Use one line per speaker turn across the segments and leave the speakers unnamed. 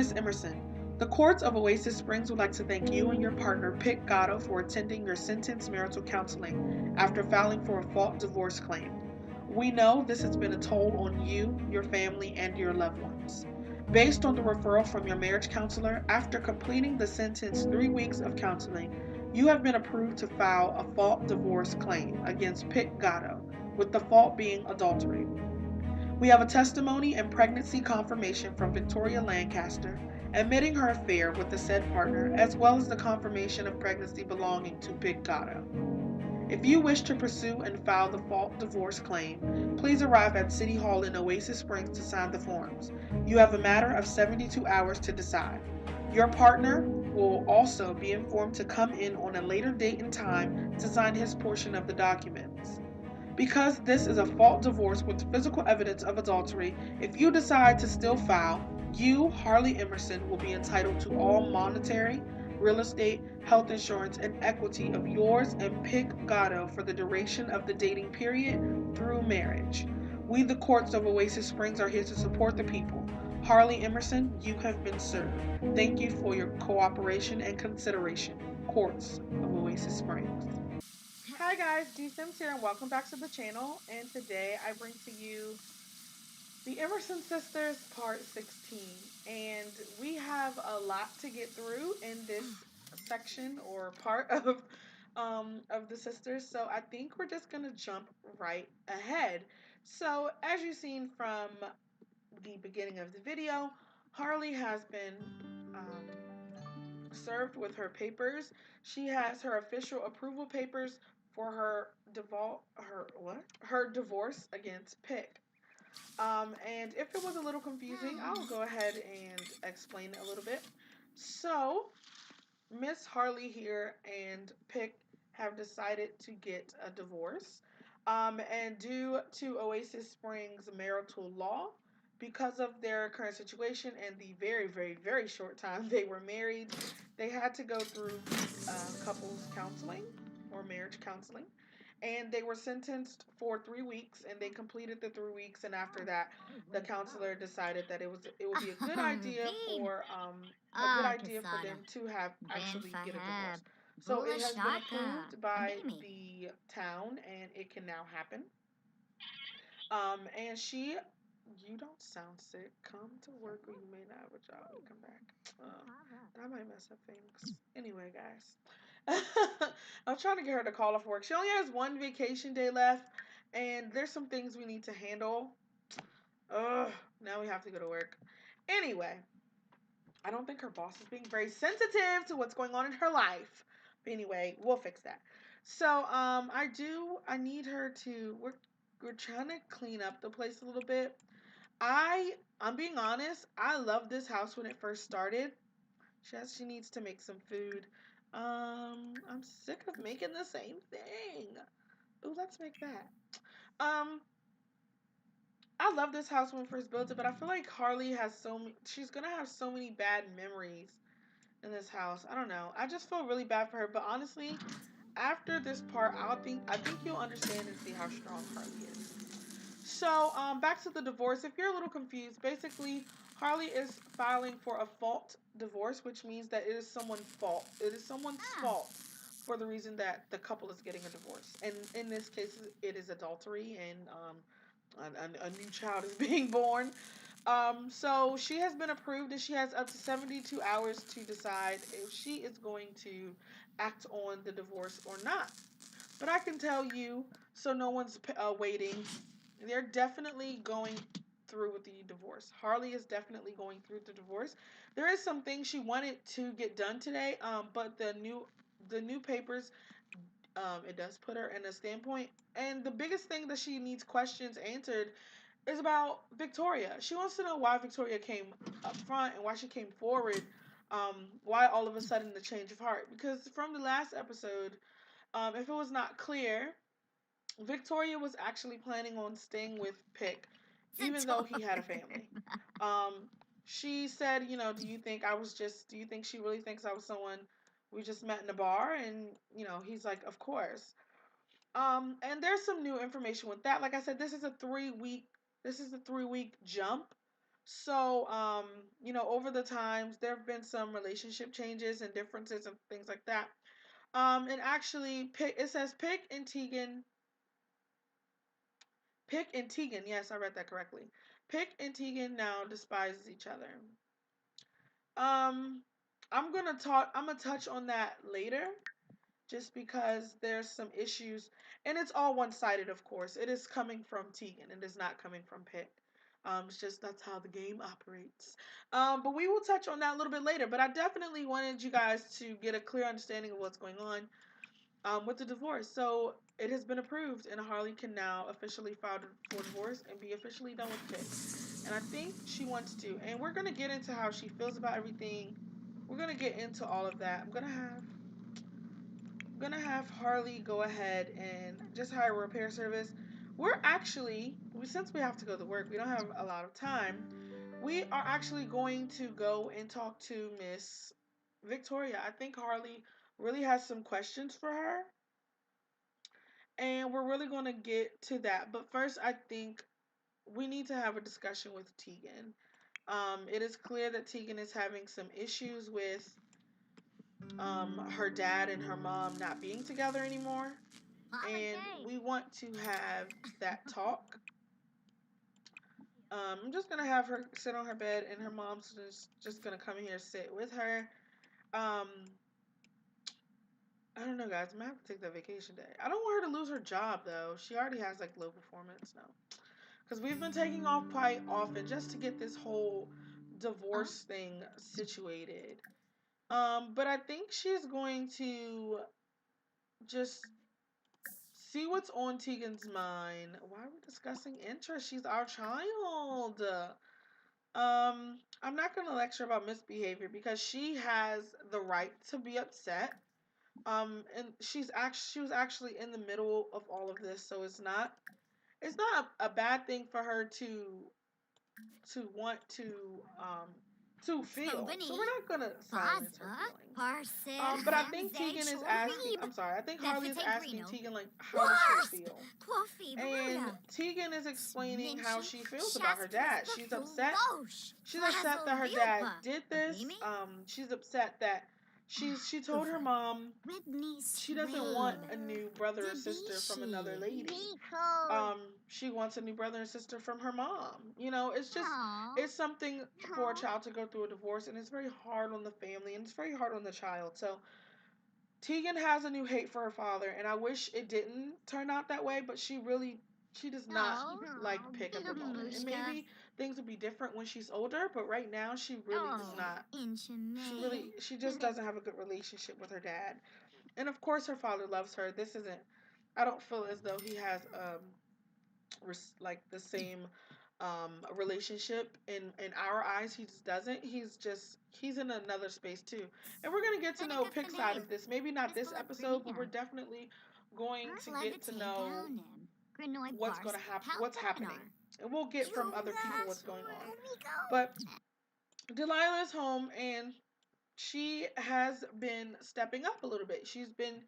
Miss Emerson, the courts of Oasis Springs would like to thank you and your partner, Pick Gatto, for attending your sentence marital counseling after filing for a fault divorce claim. We know this has been a toll on you, your family, and your loved ones. Based on the referral from your marriage counselor, after completing the sentence 3 weeks of counseling, you have been approved to file a fault divorce claim against Pick Gatto, with the fault being adultery. We have a testimony and pregnancy confirmation from Victoria Lancaster, admitting her affair with the said partner, as well as the confirmation of pregnancy belonging to Pick Gatto. If you wish to pursue and file the fault divorce claim, please arrive at City Hall in Oasis Springs to sign the forms. You have a matter of 72 hours to decide. Your partner will also be informed to come in on a later date and time to sign his portion of the documents. Because this is a fault divorce with physical evidence of adultery, if you decide to still file, you, Harley Emerson, will be entitled to all monetary, real estate, health insurance, and equity of yours and Pick Gatto for the duration of the dating period through marriage. We, the courts of Oasis Springs, are here to support the people. Harley Emerson, you have been served. Thank you for your cooperation and consideration. Courts of Oasis Springs. Hi guys, DeeSims here and welcome back to the channel. And today I bring to you the Emerson Sisters part 16. And we have a lot to get through in this section or part of the sisters. So I think we're just gonna jump right ahead. So as you've seen from the beginning of the video, Harley has been served with her papers. She has her official approval papers for her divorce against Pick. And if it was a little confusing, I'll go ahead and explain it a little bit. So, Miss Harley here and Pick have decided to get a divorce. And due to Oasis Springs marital law, because of their current situation and the very, very, very short time they were married, they had to go through couples counseling or marriage counseling. And they were sentenced for 3 weeks, and they completed the 3 weeks. And after that, the counselor decided that it would be a good idea for them to have actually get a divorce. So it has been approved by the town, and it can now happen. And you don't sound sick. Come to work or you may not have a job when you come back. That might mess up things. Anyway, guys. I'm trying to get her to call off work. She only has one vacation day left, and there's some things we need to handle. Ugh, now we have to go to work. Anyway, I don't think her boss is being very sensitive to what's going on in her life. But anyway, we'll fix that. So, I need her to, we're trying to clean up the place a little bit. I'm being honest, I loved this house when it first started. She needs to make some food. I'm sick of making the same thing. Ooh, let's make that. I love this house when we first built it, but I feel like Harley has she's gonna have so many bad memories in this house. I don't know. I just feel really bad for her, but honestly, after this part, I think you'll understand and see how strong Harley is. So, back to the divorce. If you're a little confused, basically, Harley is filing for a fault divorce, which means that it is someone's fault. It is someone's fault for the reason that the couple is getting a divorce. And in this case, it is adultery, and a new child is being born. So she has been approved, and she has up to 72 hours to decide if she is going to act on the divorce or not. But I can tell you, so no one's waiting, they're definitely going through with the divorce. Harley is definitely going through the divorce. There is some things she wanted to get done today, but the new papers, it does put her in a standpoint. And the biggest thing that she needs questions answered is about Victoria. She wants to know why Victoria came up front and why she came forward. Why all of a sudden the change of heart? Because from the last episode, if it was not clear, Victoria was actually planning on staying with Pick, even though he had a family. She said, do you think she really thinks I was someone we just met in a bar? And, he's like, of course. And there's some new information with that. Like I said, this is a 3 week jump. So, over the times, there have been some relationship changes and differences and things like that. And actually, it says Pick and Tegan, yes, I read that correctly. Pick and Tegan now despise each other. Um, I'm gonna touch on that later, just because there's some issues, and it's all one-sided, of course. It is coming from Tegan, it is not coming from Pick. It's just that's how the game operates. But we will touch on that a little bit later. But I definitely wanted you guys to get a clear understanding of what's going on with the divorce. So it has been approved, and Harley can now officially file for divorce and be officially done with Pick. And I think she wants to. And we're gonna get into how she feels about everything. We're gonna get into all of that. I'm gonna have Harley go ahead and just hire a repair service. Since we have to go to work, we don't have a lot of time. We are actually going to go and talk to Miss Victoria. I think Harley really has some questions for her, and we're really going to get to that. But first, I think we need to have a discussion with Tegan. It is clear that Tegan is having some issues with her dad and her mom not being together anymore. And we want to have that talk. I'm just gonna have her sit on her bed, and her mom's just gonna come here sit with her. Um, I don't know, guys. I'm gonna have to take that vacation day. I don't want her to lose her job though. She already has like low performance now, because we've been taking off quite often just to get this whole divorce thing situated. But I think she's going to just see what's on Tegan's mind. Why are we discussing interest? She's our child. I'm not gonna lecture about misbehavior because she has the right to be upset. And she was actually in the middle of all of this, so it's not a bad thing for her want to feel. So we're not gonna silence her feelings. But I think Tegan is asking. I'm sorry. I think Harley is asking Tegan, like, how does she feel? And Tegan is explaining how she feels about her dad. She's upset. She's upset that her dad did this. She's upset that she told her mom she doesn't want a new brother or sister from another lady. She wants a new brother and sister from her mom. It's something for a child to go through a divorce, and it's very hard on the family, and it's very hard on the child. So Tegan has a new hate for her father, and I wish it didn't turn out that way, but she does not like Pick at the moment. And maybe things will be different when she's older, but right now she really does not. She just doesn't have a good relationship with her dad. And of course her father loves her. I don't feel as though he has like the same relationship in our eyes. He just doesn't. He's in another space too. And we're gonna get to know Pick's side of this. Maybe not this episode, but we're definitely going to get to know what's happening, and we'll get from other people what's going on. But Delilah's home, and she has been stepping up a little bit. She's been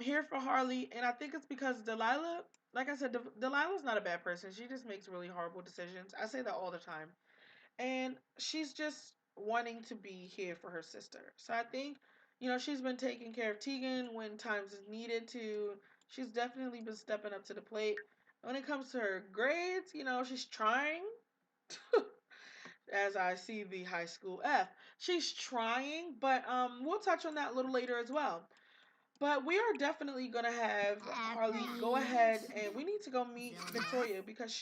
here for Harley, and I think it's because Delilah, like I said, Delilah's not a bad person. She just makes really horrible decisions. I say that all the time. And she's just wanting to be here for her sister. So I think, she's been taking care of Tegan when times is needed to. She's definitely been stepping up to the plate. When it comes to her grades, she's trying. As I see the high school F. She's trying, but we'll touch on that a little later as well. But we are definitely going to have Harley go ahead, and we need to go meet Victoria because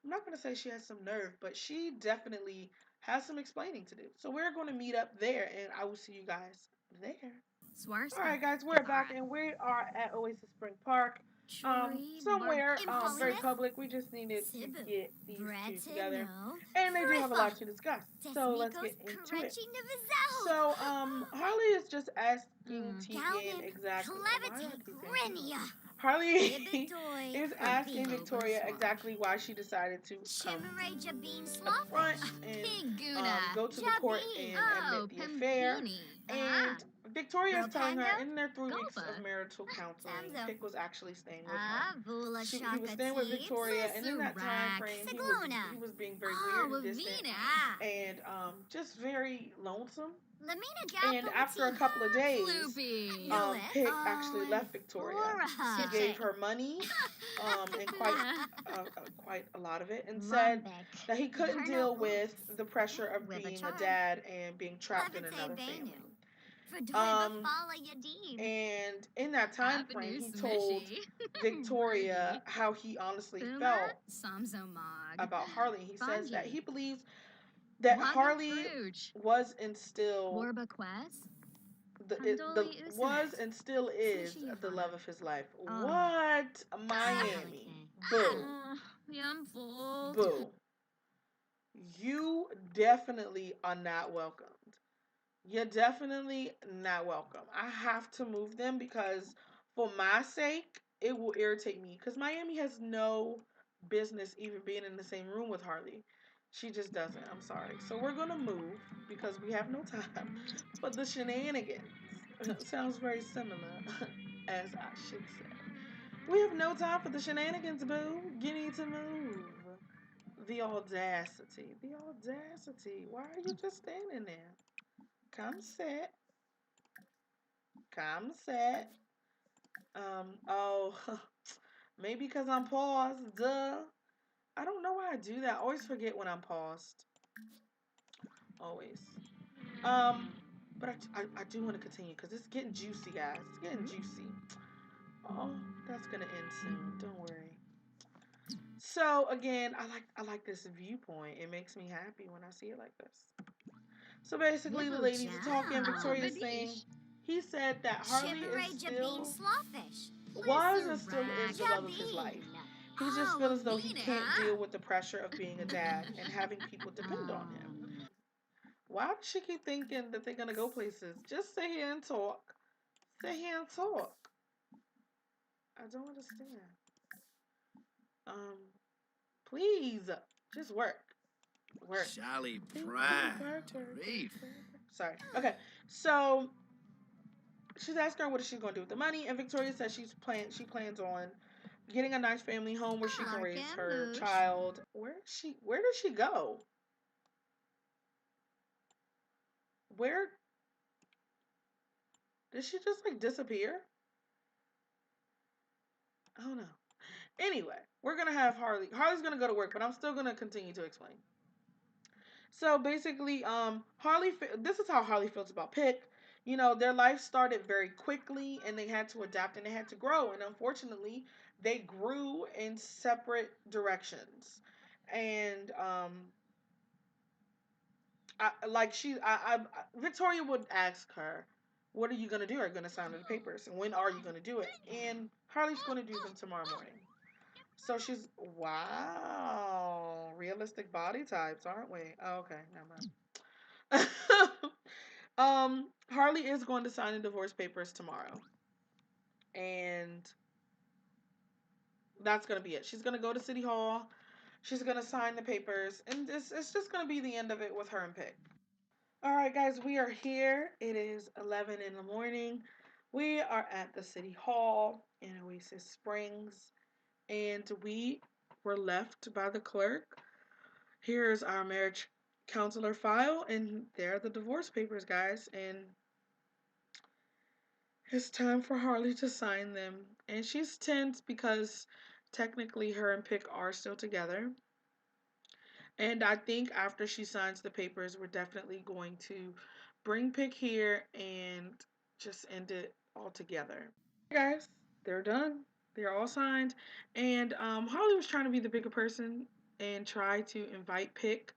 I'm not going to say she has some nerve, but she definitely has some explaining to do. So we're going to meet up there, and I will see you guys there. Alright, guys, we're back, and we are at Oasis Spring Park. Somewhere very public. We just needed to get these two together, and they do have a lot to discuss. So let's get into it. So Harley is just asking Tegan exactly. Why do I keep saying Tegan? Harley is asking Victoria exactly why she decided to come up front and go to the court and admit the affair. And Victoria is telling her in their 3 weeks of marital counseling, Pick was actually staying with her. He was staying with Victoria, and in that time frame, he was being very weird and distant, and just very lonesome. And after a couple of days, Pick actually left Victoria. He gave her money, and quite a lot of it, and said that he couldn't deal with the pressure of being a dad and being trapped in another family. And in that time frame, he told Victoria how he honestly felt about Harley. He says that he believes that Harley was and still was and still is the love of his life. What? Miami. Boo. Boo. You definitely are not welcomed. You're definitely not welcome. I have to move them because for my sake, it will irritate me. Because Miami has no business even being in the same room with Harley. She just doesn't. I'm sorry. So we're going to move because we have no time for the shenanigans. Sounds very similar, as I should say. We have no time for the shenanigans, boo. You need to move. The audacity. The audacity. Why are you just standing there? Come sit. Come sit. Oh, maybe because I'm paused. Duh. I don't know why I do that. I always forget when I'm paused. Always. But I do want to continue because it's getting juicy, guys. It's getting juicy. Oh, that's gonna end soon. Don't worry. So again, I like this viewpoint. It makes me happy when I see it like this. So basically, the ladies are talking. Victoria's saying he said that Harley is still was and still is the love of his life. He just feels as though he can't deal with the pressure of being a dad and having people depend on him. Why does she keep thinking that they're gonna go places? Just sit here and talk. Sit here and talk. I don't understand. Please, just work. Work.
Charlie Pratt.
Sorry. Okay, so she's asking her what is she going to do with the money, and Victoria says she plans on getting a nice family home where she can raise her child. Where does she go? Where did she just like disappear? I don't know. Anyway, we're gonna have Harley. Harley's gonna go to work, but I'm still gonna continue to explain. So basically, Harley. This is how Harley feels about Pick. You know, their life started very quickly, and they had to adapt and they had to grow. And unfortunately, they grew in separate directions. And Victoria would ask her, "What are you gonna do? Are you gonna sign the papers? And when are you gonna do it?" And Harley's gonna do them tomorrow morning. So she's wow, realistic body types, aren't we? Oh, okay, never mind. Harley is going to sign the divorce papers tomorrow. And that's going to be it. She's going to go to City Hall. She's going to sign the papers. And it's just going to be the end of it with her and Pick. All right, guys, we are here. It is 11 in the morning. We are at the City Hall in Oasis Springs. And we were left by the clerk. Here's our marriage counselor file. And there are the divorce papers, guys. And it's time for Harley to sign them. And she's tense because technically her and Pick are still together. And I think after she signs the papers, we're definitely going to bring Pick here and just end it all together. Guys, they're done. They're all signed. And Harley was trying to be the bigger person and try to invite Pick.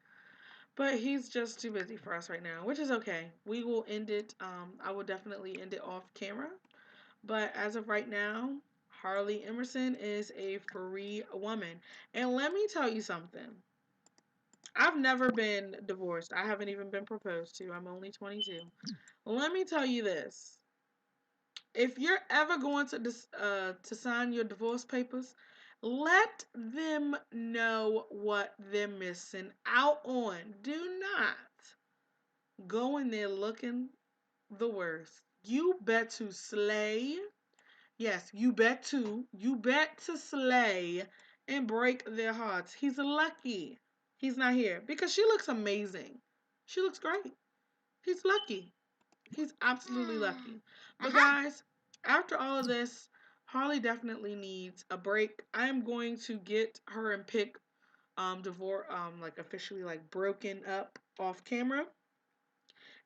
But he's just too busy for us right now, which is okay. We will end it. I will definitely end it off camera. But as of right now, Harley Emerson is a free woman. And let me tell you something. I've never been divorced. I haven't even been proposed to. I'm only 22. Let me tell you this. If you're ever going to sign your divorce papers, let them know what they're missing out on. Do not go in there looking The worst. You bet to slay. Yes, you bet to slay and break their hearts. He's lucky he's not here because she looks amazing. She looks great. He's lucky. He's absolutely lucky. But guys, after all of this, Harley definitely needs a break. I'm going to get her and Pick divorce like officially like broken up off camera.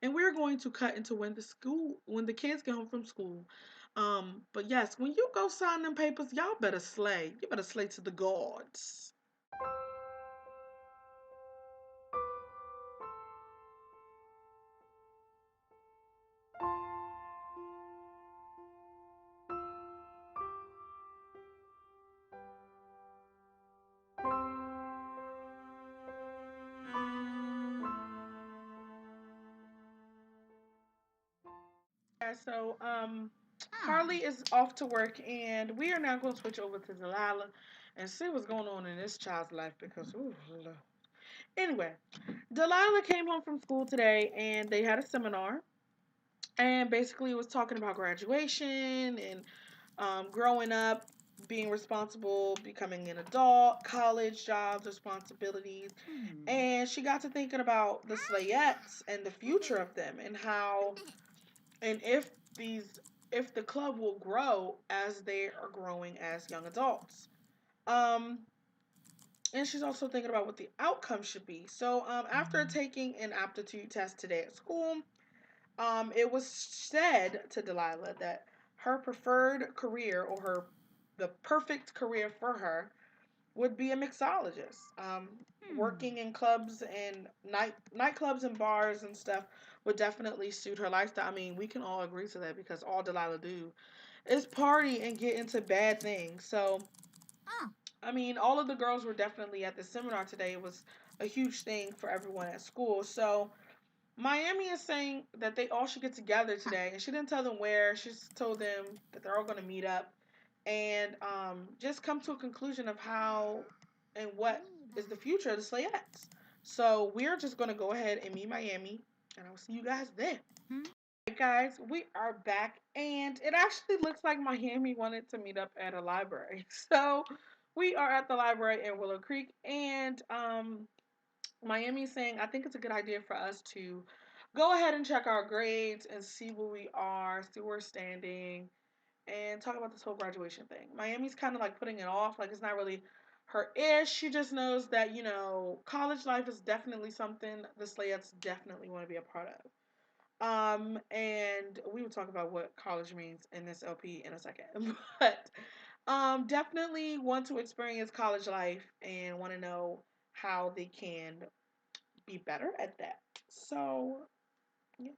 And we're going to cut into when the kids get home from school. But yes, when you go sign them papers, y'all better slay. You better slay to the gods. Yeah, so Harley is off to work, and we are now going to switch over to Delilah and see what's going on in this child's life because, ooh, anyway, Delilah came home from school today, and they had a seminar, and basically it was talking about graduation and growing up, being responsible, becoming an adult, college, jobs, responsibilities, and she got to thinking about the Slayettes and the future of them and how and these if the club will grow as they are growing as young adults. Um, and she's also thinking about what the outcome should be. So, after taking an aptitude test today at school, it was said to Delilah that her preferred career or the perfect career for her would be a mixologist. Working in clubs and nightclubs and bars and stuff would definitely suit her lifestyle. I mean, we can all agree to that because all Delilah do is party and get into bad things. So, I mean, all of the girls were definitely at the seminar today. It was a huge thing for everyone at school. So, Miami is saying that they all should get together today, and she didn't tell them where. She just told them that they're all going to meet up and just come to a conclusion of how and what is the future of the Slayettes. So we're just going to go ahead and meet Miami, and I'll see you guys there. Hey guys, we are back, and it actually looks like Miami wanted to meet up at a library. So we are at the library in Willow Creek, and Miami's saying, I think it's a good idea for us to go ahead and check our grades and see where we are, see where we're standing, and talk about this whole graduation thing. Miami's kind of like putting it off, like it's not really her ish. She just knows that, college life is definitely something the Slayettes definitely want to be a part of. And we will talk about what college means in this LP in a second. But definitely want to experience college life and want to know how they can be better at that. So, yes.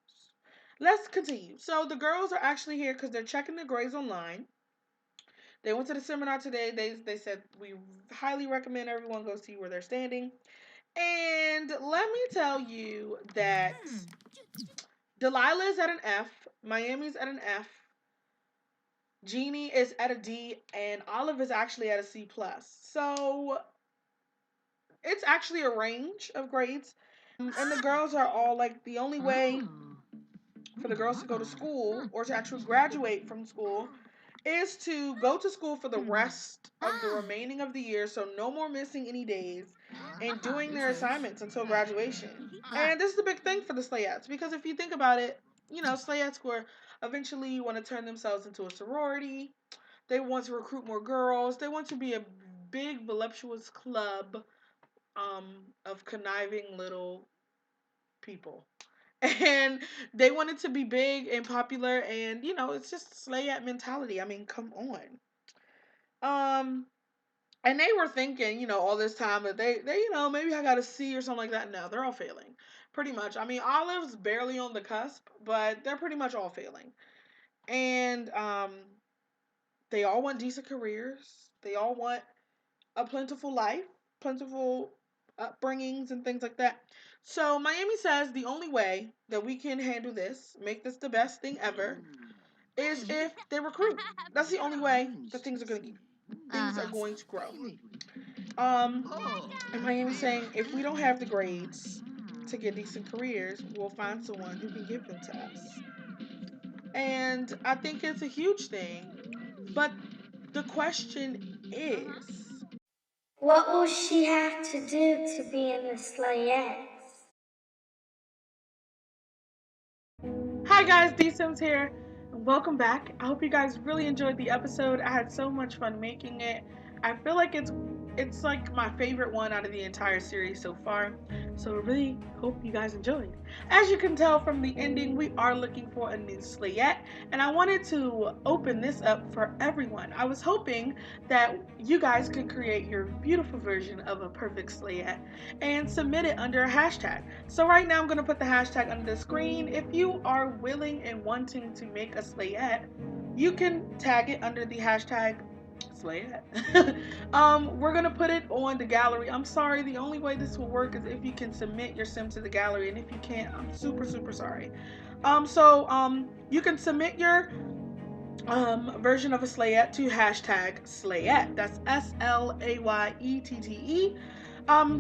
Let's continue. So, the girls are actually here because they're checking the grades online. They went to the seminar today. They said we highly recommend everyone go see where they're standing. And let me tell you that Delilah is at an F, Miami's at an F, Jeannie is at a D, and Olive is actually at a C plus. So it's actually a range of grades. And the girls are all like the only way for the girls to go to school or to actually graduate from school is to go to school for the rest of the remaining of the year, so no more missing any days, and doing their assignments until graduation. And this is the big thing for the Slayettes, because if you think about it, Slayettes were eventually want to turn themselves into a sorority. They want to recruit more girls. They want to be a big, voluptuous club of conniving little people. And they wanted to be big and popular, and it's just Slayette mentality. I mean, come on. And they were thinking, all this time that they maybe I got a C or something like that. No, they're all failing, pretty much. I mean, Olive's barely on the cusp, but they're pretty much all failing. And they all want decent careers. They all want a plentiful life, plentiful upbringings and things like that. So Miami says the only way that we can handle this, make this the best thing ever, is if they recruit. That's the only way that things are going to grow. And Miami's saying if we don't have the grades to get decent careers, we'll find someone who can give them to us. And I think it's a huge thing. But the question is,
what will she have to do to be in the Slayette?
hi guys, DeeSims here, and welcome back. I hope you guys really enjoyed the episode. I had so much fun making it. I feel like it's like my favorite one out of the entire series so far. So I really hope you guys enjoyed. As you can tell from the ending, we are looking for a new Slayette, and I wanted to open this up for everyone. I was hoping that you guys could create your beautiful version of a perfect Slayette and submit it under a hashtag. So right now I'm going to put the hashtag under the screen. If you are willing and wanting to make a Slayette, you can tag it under the hashtag Slayette. We're going to put it on the gallery. I'm sorry, the only way this will work is if you can submit your sim to the gallery, and if you can't, I'm super sorry. You can submit your version of a Slayette to hashtag Slayette. That's SLAYETTE.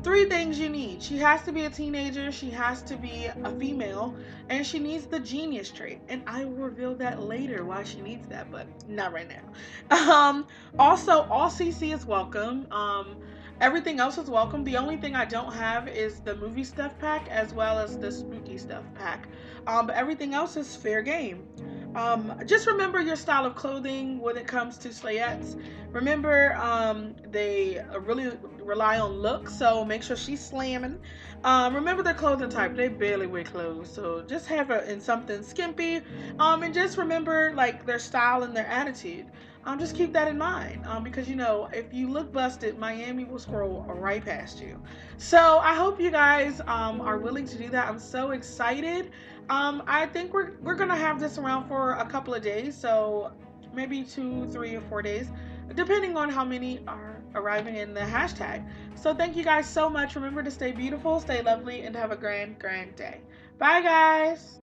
Three things you need. She has to be a teenager, she has to be a female, and she needs the genius trait. And I will reveal that later why she needs that, but not right now. Also, all CC is welcome. Everything else is welcome. The only thing I don't have is the movie stuff pack as well as the spooky stuff pack. But everything else is fair game. Just remember your style of clothing when it comes to Slayettes. Remember, they really rely on looks, so make sure she's slamming. Remember their clothing type. They barely wear clothes, so just have her in something skimpy. And just remember, like, their style and their attitude. Just keep that in mind, because you know, if you look busted, Miami will scroll right past you. So I hope you guys are willing to do that. I'm so excited. I think we're gonna have this around for a couple of days, so maybe 2, 3, or 4 days, depending on how many are arriving in the hashtag. So thank you guys so much. Remember to stay beautiful, stay lovely, and have a grand day. Bye, guys.